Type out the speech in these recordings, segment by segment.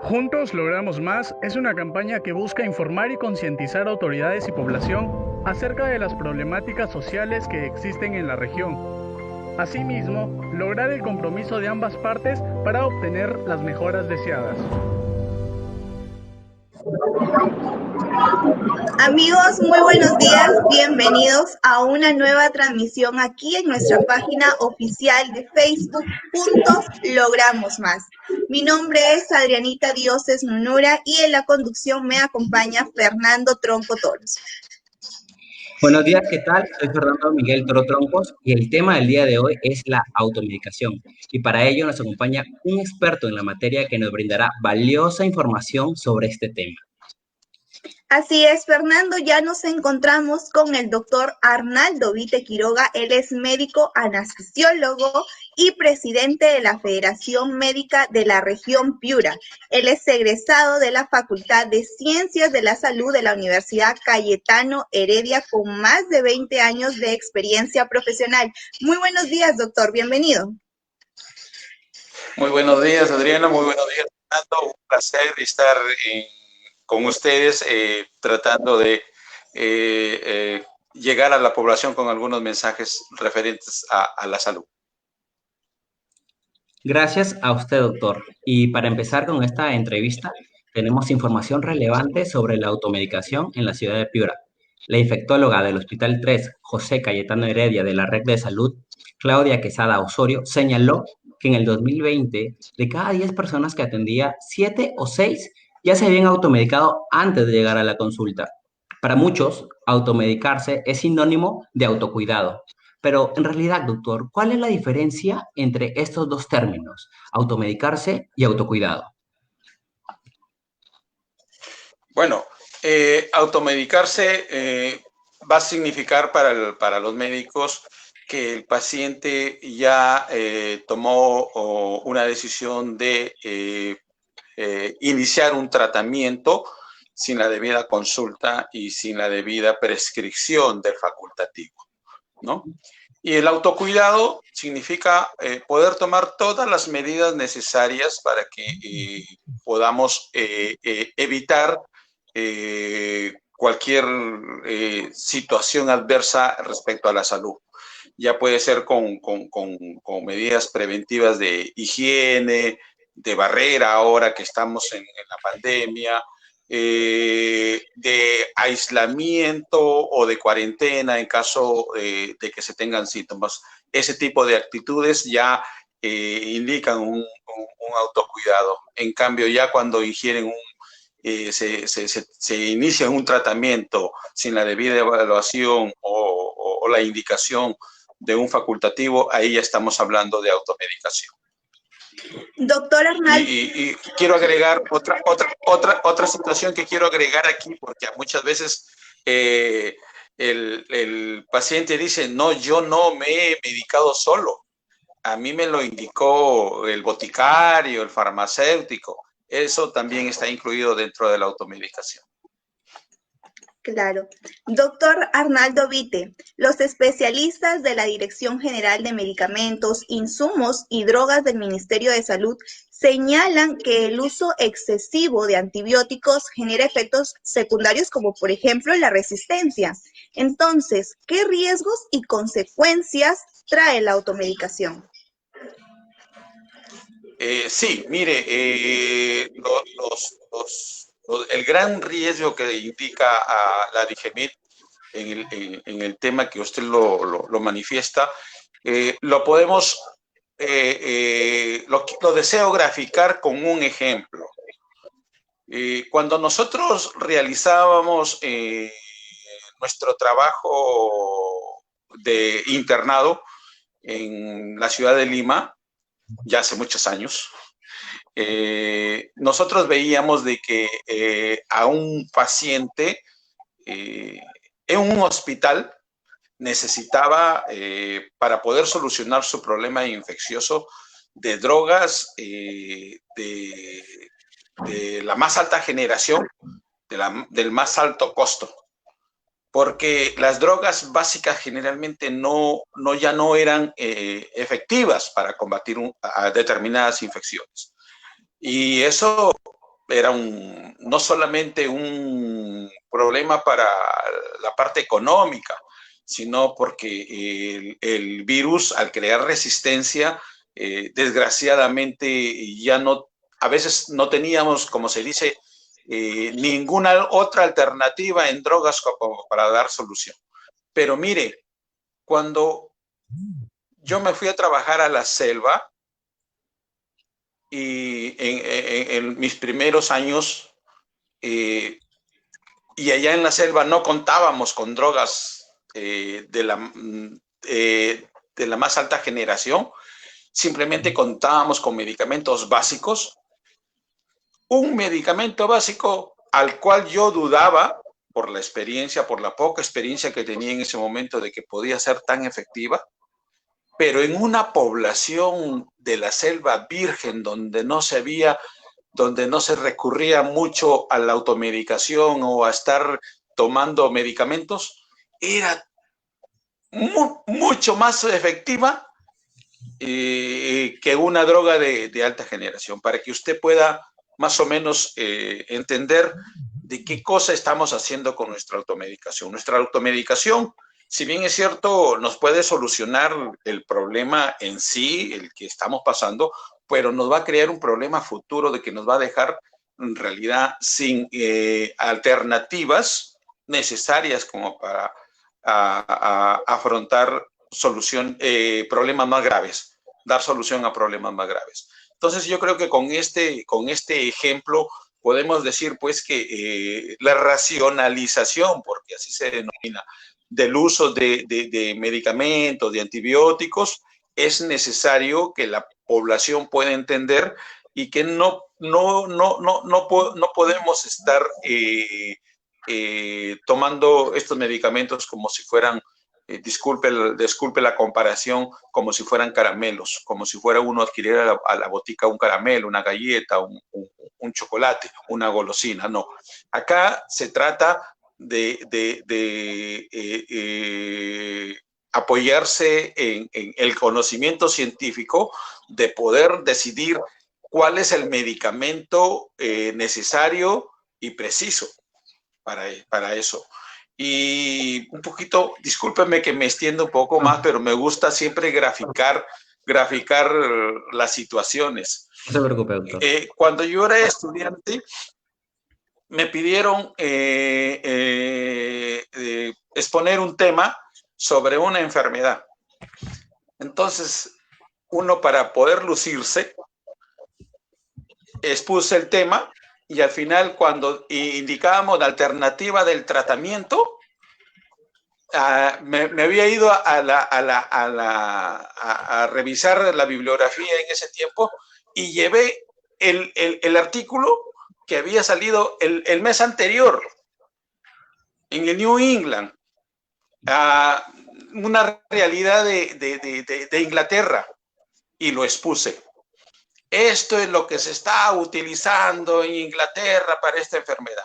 Juntos Logramos Más es una campaña que busca informar y concientizar a autoridades y población acerca de las problemáticas sociales que existen en la región. Asimismo, lograr el compromiso de ambas partes para obtener las mejoras deseadas. Amigos, muy buenos días, bienvenidos a una nueva transmisión aquí en nuestra página oficial de Facebook, Juntos Logramos Más. Mi nombre es Adrianita Dioses Nunura y en la conducción me acompaña Fernando Tronco Toros. Buenos días, ¿qué tal? Soy Fernando Miguel Toro Troncos y el tema del día de hoy es la automedicación. Y para ello nos acompaña un experto en la materia que nos brindará valiosa información sobre este tema. Así es, Fernando, ya nos encontramos con el doctor Arnaldo Vite Quiroga. Él es médico anestesiólogo y presidente de la Federación Médica de la Región Piura. Él es egresado de la Facultad de Ciencias de la Salud de la Universidad Cayetano Heredia con más de 20 años de experiencia profesional. Muy buenos días, doctor, bienvenido. Muy buenos días, Adriana, muy buenos días, Fernando. Un placer estar con ustedes tratando de llegar a la población con algunos mensajes referentes a la salud. Gracias a usted, doctor. Y para empezar con esta entrevista, tenemos información relevante sobre la automedicación en la ciudad de Piura. La infectóloga del Hospital 3, José Cayetano Heredia, de la Red de Salud, Claudia Quesada Osorio, señaló que en el 2020, de cada 10 personas que atendía, 7 o 6 ya se habían automedicado antes de llegar a la consulta. Para muchos, automedicarse es sinónimo de autocuidado. Pero en realidad, doctor, ¿cuál es la diferencia entre estos dos términos, automedicarse y autocuidado? Bueno, automedicarse va a significar para los médicos que el paciente ya tomó una decisión de iniciar un tratamiento sin la debida consulta y sin la debida prescripción del facultativo, ¿no? Y el autocuidado significa poder tomar todas las medidas necesarias para que podamos evitar cualquier situación adversa respecto a la salud. Ya puede ser con medidas preventivas de higiene, de barrera ahora que estamos en la pandemia, de aislamiento o de cuarentena en caso de que se tengan síntomas. Ese tipo de actitudes ya indican un autocuidado. En cambio, ya cuando ingieren se inicia un tratamiento sin la debida evaluación o la indicación de un facultativo, ahí ya estamos hablando de automedicación. Doctor Arnaldo. Y quiero agregar otra situación que quiero agregar aquí, porque muchas veces el paciente dice, no, yo no me he medicado solo. A mí me lo indicó el boticario, el farmacéutico. Eso también está incluido dentro de la automedicación. Claro. Doctor Arnaldo Vite, los especialistas de la Dirección General de Medicamentos, Insumos y Drogas del Ministerio de Salud señalan que el uso excesivo de antibióticos genera efectos secundarios como, por ejemplo, la resistencia. Entonces, ¿qué riesgos y consecuencias trae la automedicación? Sí, mire, el gran riesgo que indica a la DIGEMIT en el tema que usted lo manifiesta, lo podemos, lo deseo graficar con un ejemplo. Cuando nosotros realizábamos nuestro trabajo de internado en la ciudad de Lima, ya hace muchos años, nosotros veíamos de que a un paciente en un hospital necesitaba, para poder solucionar su problema infeccioso, de drogas de la más alta generación, del más alto costo. Porque las drogas básicas generalmente ya no eran efectivas para combatir a determinadas infecciones. Y eso era no solamente un problema para la parte económica, sino porque el virus, al crear resistencia, desgraciadamente ya no, a veces no teníamos, como se dice, ninguna otra alternativa en drogas como para dar solución. Pero mire, cuando yo me fui a trabajar a la selva, y en mis primeros años, y allá en la selva no contábamos con drogas de la más alta generación, simplemente contábamos con medicamentos básicos. Un medicamento básico al cual yo dudaba, por la experiencia, por la poca experiencia que tenía en ese momento de que podía ser tan efectiva, pero en una población de la selva virgen donde no se recurría mucho a la automedicación o a estar tomando medicamentos, era mucho más efectiva que una droga de alta generación, para que usted pueda más o menos entender de qué cosa estamos haciendo con nuestra automedicación. Nuestra automedicación, si bien es cierto, nos puede solucionar el problema en sí, el que estamos pasando, pero nos va a crear un problema futuro de que nos va a dejar en realidad sin alternativas necesarias como para afrontar problemas más graves, dar solución a problemas más graves. Entonces yo creo que con este ejemplo podemos decir pues que la racionalización, porque así se denomina, del uso de medicamentos, de antibióticos, es necesario que la población pueda entender y que no podemos estar tomando estos medicamentos como si fueran, disculpe la comparación, como si fueran caramelos, como si fuera uno adquirir a la botica un caramelo, una galleta, un chocolate, una golosina. No, acá se trata de apoyarse en el conocimiento científico, de poder decidir cuál es el medicamento necesario y preciso para eso. Y un poquito, discúlpeme que me extienda un poco más, pero me gusta siempre graficar las situaciones. No se preocupe, doctor. Cuando yo era estudiante, me pidieron exponer un tema sobre una enfermedad. Entonces, uno, para poder lucirse, expuse el tema y al final, cuando indicábamos la alternativa del tratamiento, me había ido a revisar la bibliografía en ese tiempo y llevé el artículo que había salido el mes anterior en el New England, una realidad de Inglaterra, y lo expuse. Esto es lo que se está utilizando en Inglaterra para esta enfermedad.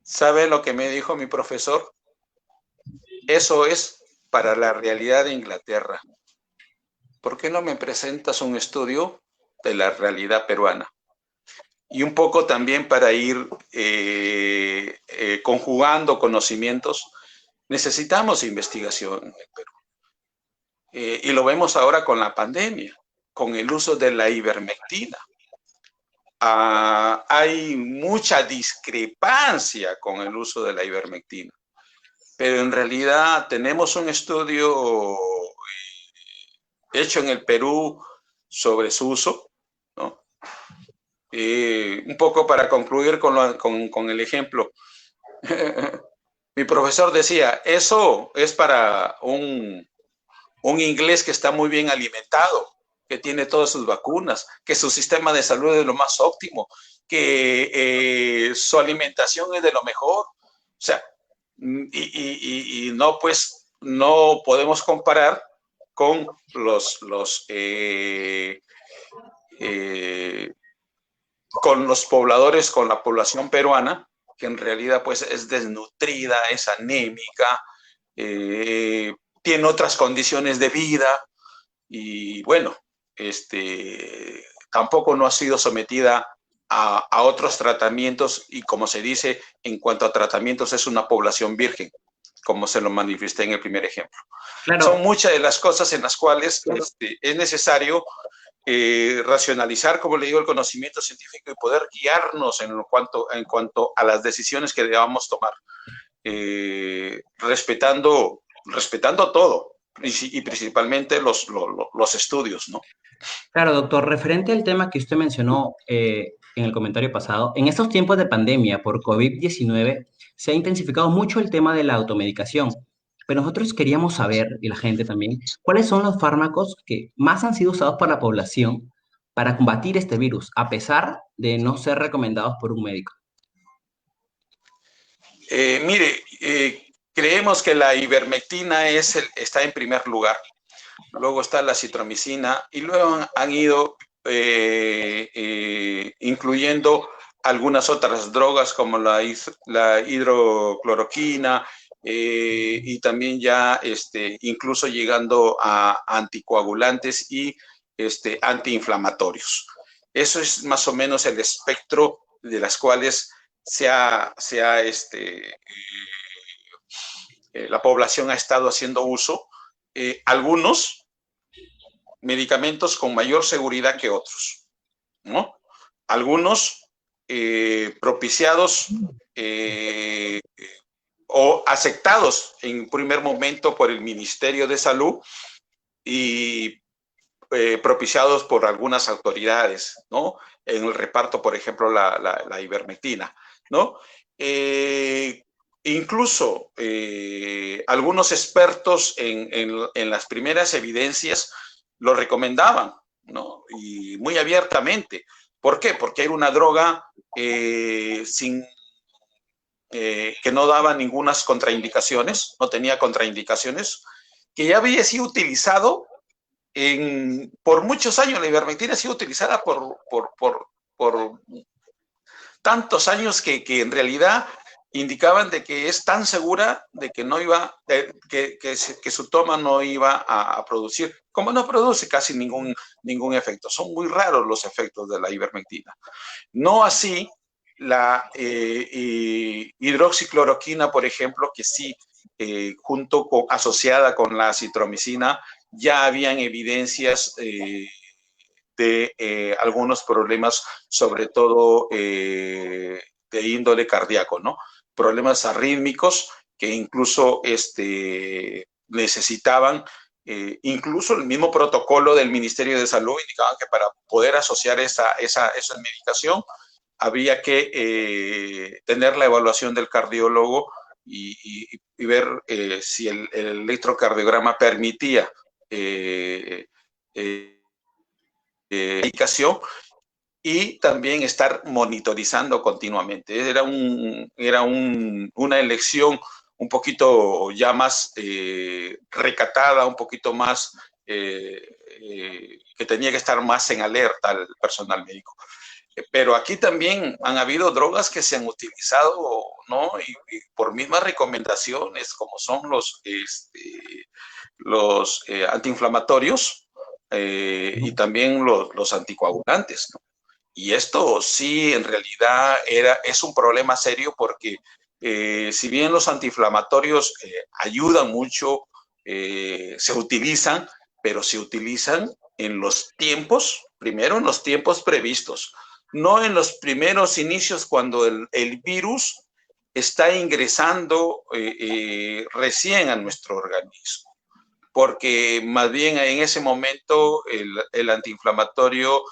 ¿Sabe lo que me dijo mi profesor? Eso es para la realidad de Inglaterra. ¿Por qué no me presentas un estudio de la realidad peruana? Y un poco también para ir conjugando conocimientos, necesitamos investigación en el Perú. Y lo vemos ahora con la pandemia, con el uso de la ivermectina. Hay mucha discrepancia con el uso de la ivermectina, pero en realidad tenemos un estudio hecho en el Perú sobre su uso, ¿no? Un poco para concluir con el ejemplo. Mi profesor decía, eso es para un inglés que está muy bien alimentado, que tiene todas sus vacunas, que su sistema de salud es lo más óptimo, que su alimentación es de lo mejor. O sea, y no, pues, no podemos comparar con con los pobladores, con la población peruana, que en realidad pues es desnutrida, es anémica, tiene otras condiciones de vida y bueno, tampoco no ha sido sometida a otros tratamientos, y como se dice, en cuanto a tratamientos, es una población virgen, como se lo manifesté en el primer ejemplo. Claro. Son muchas de las cosas en las cuales es necesario racionalizar, como le digo, el conocimiento científico y poder guiarnos en cuanto a las decisiones que debamos tomar, respetando todo, y principalmente los estudios, ¿no? Claro, doctor, referente al tema que usted mencionó en el comentario pasado, en estos tiempos de pandemia por COVID-19 se ha intensificado mucho el tema de la automedicación, pero nosotros queríamos saber, y la gente también, cuáles son los fármacos que más han sido usados por la población para combatir este virus, a pesar de no ser recomendados por un médico. Mire, creemos que la ivermectina está en primer lugar. Luego está la citromicina y luego han ido incluyendo algunas otras drogas como la hidrocloroquina y también ya incluso llegando a anticoagulantes y antiinflamatorios. Eso es más o menos el espectro de las cuales la población ha estado haciendo uso. Algunos medicamentos con mayor seguridad que otros, ¿no? Algunos propiciados o aceptados en primer momento por el Ministerio de Salud y propiciados por algunas autoridades, ¿no? En el reparto, por ejemplo, la ivermectina, ¿no? Incluso algunos expertos en las primeras evidencias lo recomendaban, ¿no? Y muy abiertamente. ¿Por qué? Porque era una droga que no daba ninguna contraindicaciones, no tenía contraindicaciones, que ya había sido utilizado por muchos años. La ivermectina ha sido utilizada por tantos años que en realidad indicaban de que es tan segura de que no iba, que su toma no iba a producir, como no produce casi ningún efecto. Son muy raros los efectos de la ivermectina. No así la hidroxicloroquina, por ejemplo, que sí, asociada con la citromicina, ya habían evidencias de algunos problemas, sobre todo de índole cardíaco, ¿no? Problemas arrítmicos que incluso necesitaban, incluso el mismo protocolo del Ministerio de Salud indicaban que para poder asociar esa medicación había que tener la evaluación del cardiólogo y ver si el electrocardiograma permitía medicación, y también estar monitorizando continuamente. Era una elección un poquito ya más recatada, un poquito más que tenía que estar más en alerta el personal médico. Pero aquí también han habido drogas que se han utilizado, ¿no? Y por mismas recomendaciones, como son los antiinflamatorios y también los anticoagulantes, ¿no? Y esto sí, en realidad es un problema serio porque si bien los antiinflamatorios ayudan mucho, se utilizan, pero se utilizan en los tiempos, primero en los tiempos previstos, no en los primeros inicios cuando el virus está ingresando recién a nuestro organismo. Porque más bien en ese momento el antiinflamatorio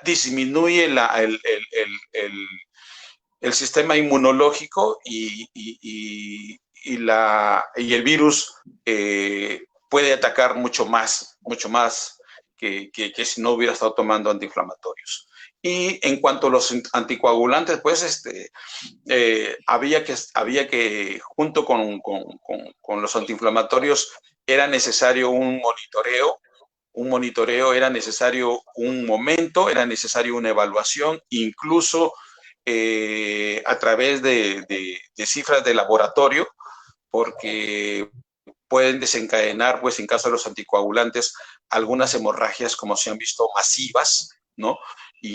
disminuye el sistema inmunológico y el virus puede atacar mucho más que si no hubiera estado tomando antiinflamatorios. Y en cuanto a los anticoagulantes, pues había que junto con los antiinflamatorios era necesario un monitoreo, era necesario un momento, era necesario una evaluación, incluso a través de cifras de laboratorio, porque pueden desencadenar, pues en caso de los anticoagulantes, algunas hemorragias, como se han visto, masivas, ¿no?